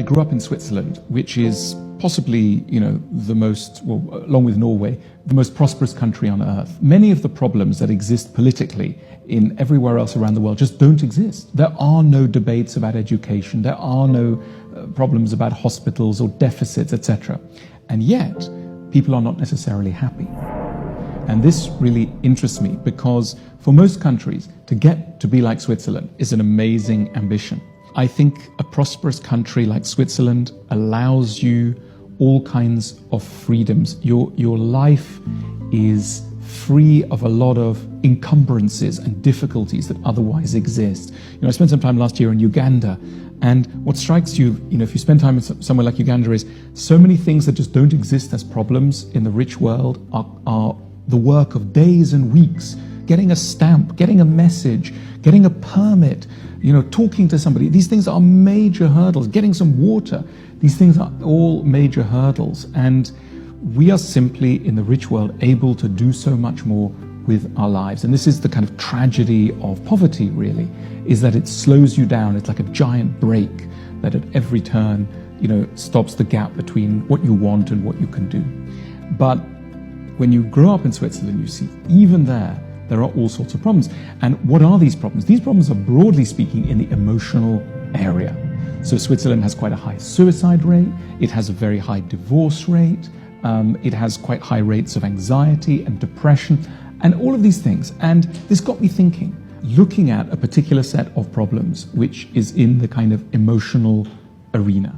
grew up in Switzerland, which is possibly, the most, well, along with Norway, the most prosperous country on earth. Many of the problems that exist politically in everywhere else around the world just don't exist. There are no debates about education. There are no problems about hospitals or deficits, etc. And yet, people are not necessarily happy. And this really interests me because for most countries, to get to be like Switzerland is an amazing ambition. I think a prosperous country like Switzerland allows you all kinds of freedoms. Your life is free of a lot of encumbrances and difficulties that otherwise exist. I spent some time last year in Uganda, and what strikes you, if you spend time in somewhere like Uganda, is so many things that just don't exist as problems in the rich world are the work of days and weeks. Getting a stamp, getting a message, getting a permit, talking to somebody. These things are major hurdles. Getting some water. These things are all major hurdles. And we are simply, in the rich world, able to do so much more with our lives. And this is the kind of tragedy of poverty, really, is that it slows you down. It's like a giant brake that at every turn, stops the gap between what you want and what you can do. But when you grow up in Switzerland, you see, even there are all sorts of problems. And what are these problems? These problems are, broadly speaking, in the emotional area. So Switzerland has quite a high suicide rate. It has a very high divorce rate. It has quite high rates of anxiety and depression and all of these things. And this got me thinking, looking at a particular set of problems, which is in the kind of emotional arena.